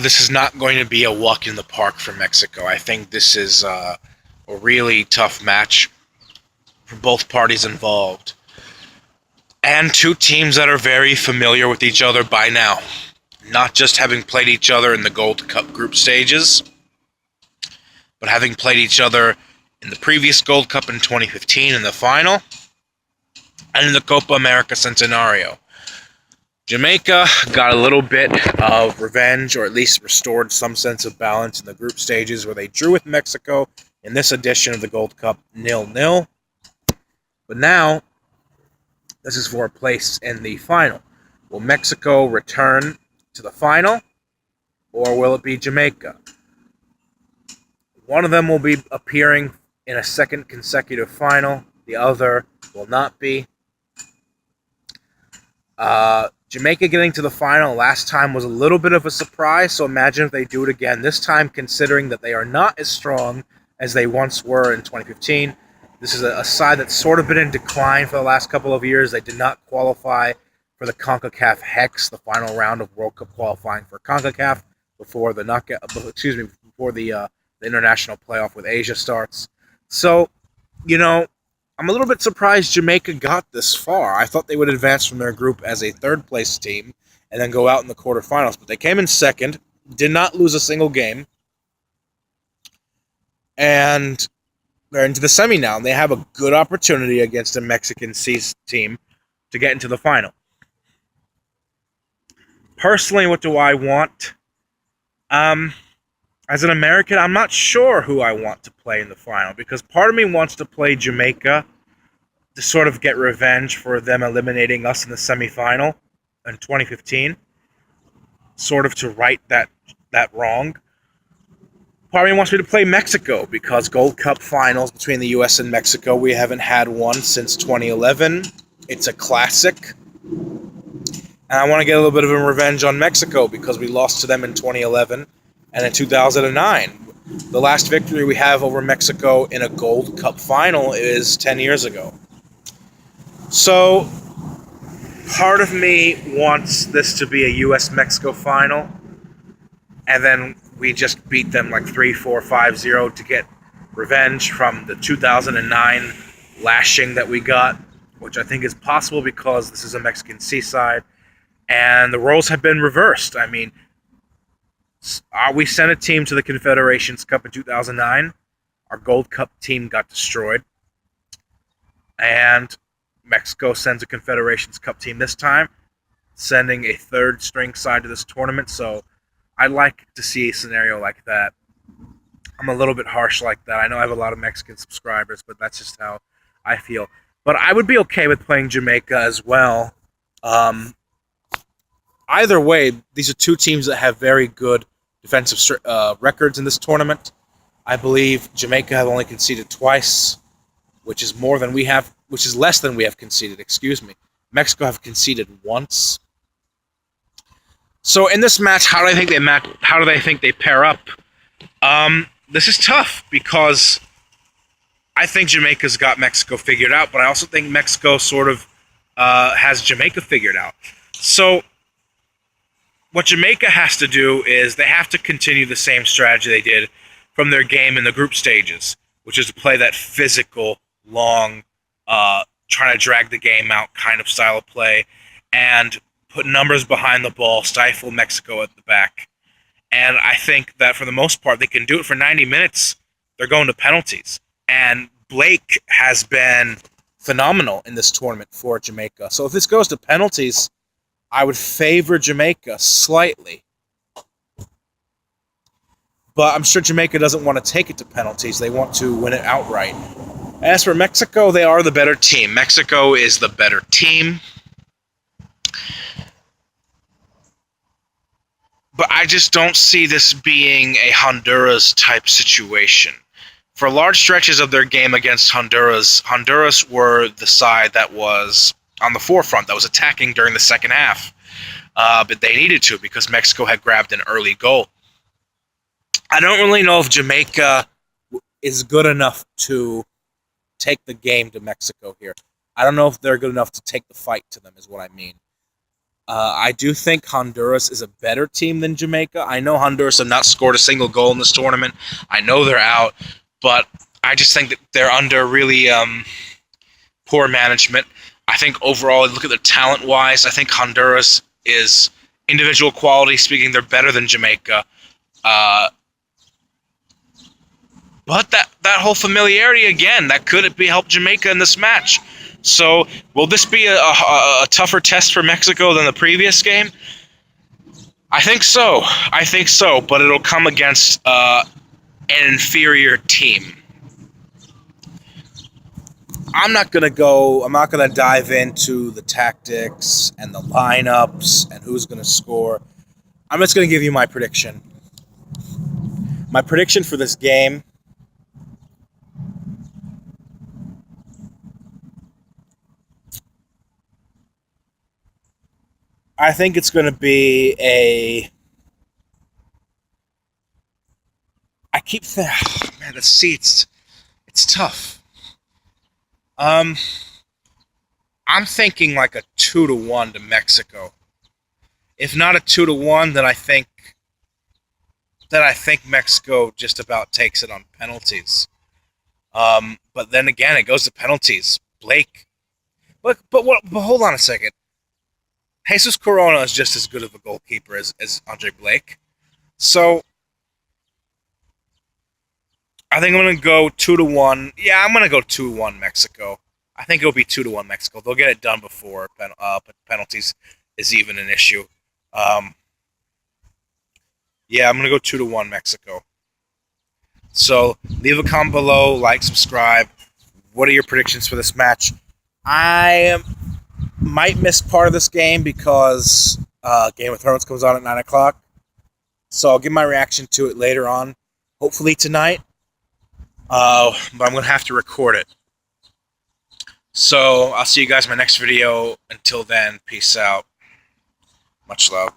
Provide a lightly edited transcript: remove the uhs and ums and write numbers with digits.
This is not going to be a walk in the park for Mexico. I think this is a really tough match for both parties involved. And two teams that are very familiar with each other by now. Not just having played each other in the Gold Cup group stages, but having played each other in the previous Gold Cup in 2015 in the final, and in the Copa America Centenario. Jamaica got a little bit of revenge, or at least restored some sense of balance in the group stages where they drew with Mexico in this edition of the Gold Cup 0-0. But now, this is for a place in the final. Will Mexico return to the final, or will it be Jamaica? One of them will be appearing in a second consecutive final. The other will not be. Jamaica getting to the final last time was a little bit of a surprise, so imagine if they do it again. This time, considering that they are not as strong as they once were in 2015. This is a side that's sort of been in decline for the last couple of years. They did not qualify for the CONCACAF Hex, the final round of World Cup qualifying for CONCACAF before the international playoff with Asia starts. So, I'm a little bit surprised Jamaica got this far. I thought they would advance from their group as a third-place team and then go out in the quarterfinals. But they came in second, did not lose a single game, and they're into the semi now. And they have a good opportunity against a Mexican team to get into the final. Personally, what do I want? As an American, I'm not sure who I want to play in the final, because part of me wants to play Jamaica to sort of get revenge for them eliminating us in the semifinal in 2015, sort of to right that wrong. Part of me wants me to play Mexico, because Gold Cup finals between the U.S. and Mexico, we haven't had one since 2011. It's a classic. And I want to get a little bit of a revenge on Mexico, because we lost to them in 2011 and in 2009. The last victory we have over Mexico in a Gold Cup final is 10 years ago. So, part of me wants this to be a U.S.-Mexico final, and then we just beat them like 3-4, 5-0 to get revenge from the 2009 lashing that we got, which I think is possible because this is a Mexican seaside, and the roles have been reversed. I mean, we sent a team to the Confederations Cup in 2009. Our Gold Cup team got destroyed. And Mexico sends a Confederations Cup team this time, sending a third-string side to this tournament. So I'd like to see a scenario like that. I'm a little bit harsh like that. I know I have a lot of Mexican subscribers, but that's just how I feel. But I would be okay with playing Jamaica as well. Either way, these are two teams that have very good defensive records in this tournament. I believe Jamaica have only conceded twice, which is less than we have conceded, excuse me. Mexico have conceded once. So in this match, how do they think they pair up? This is tough, because I think Jamaica's got Mexico figured out, but I also think Mexico sort of has Jamaica figured out. So what Jamaica has to do is they have to continue the same strategy they did from their game in the group stages, which is to play that physical, long, trying to drag the game out kind of style of play, and put numbers behind the ball, stifle Mexico at the back. And I think that for the most part, they can do it for 90 minutes. They're going to penalties. And Blake has been phenomenal in this tournament for Jamaica. So if this goes to penalties, I would favor Jamaica slightly. But I'm sure Jamaica doesn't want to take it to penalties. They want to win it outright. As for Mexico, they are the better team. Mexico is the better team. But I just don't see this being a Honduras-type situation. For large stretches of their game against Honduras were the side that was on the forefront, that was attacking during the second half. But they needed to, because Mexico had grabbed an early goal. I don't really know if Jamaica is good enough to take the game to Mexico here. I don't know if they're good enough to take the fight to them, is what I mean. I do think Honduras is a better team than Jamaica. I know Honduras have not scored a single goal in this tournament. I know they're out, but I just think that they're under really poor management. I think overall, look at their talent-wise, I think Honduras is individual quality speaking, they're better than Jamaica. But that whole familiarity again, that could be help Jamaica in this match. So will this be a tougher test for Mexico than the previous game? I think so. But it'll come against an inferior team. I'm not gonna dive into the tactics and the lineups and who's gonna score. I'm just gonna give you my prediction. My prediction for this game. I think it's going to be I keep thinking, oh, man, the seats. It's tough. I'm thinking like a 2-1 to Mexico. If not a 2-1, then I think Mexico just about takes it on penalties. But then again, it goes to penalties. Blake, but hold on a second. Jesus Corona is just as good of a goalkeeper as Andre Blake. So I think I'm going to go 2-1. Yeah, I'm going to go 2-1 Mexico. I think it'll be 2-1 Mexico. They'll get it done before penalties is even an issue. Yeah, I'm going to go 2-1 Mexico. So leave a comment below, like, subscribe. What are your predictions for this match? I might miss part of this game because Game of Thrones comes on at 9 o'clock. So I'll give my reaction to it later on, hopefully tonight. But I'm going to have to record it. So I'll see you guys in my next video. Until then, peace out. Much love.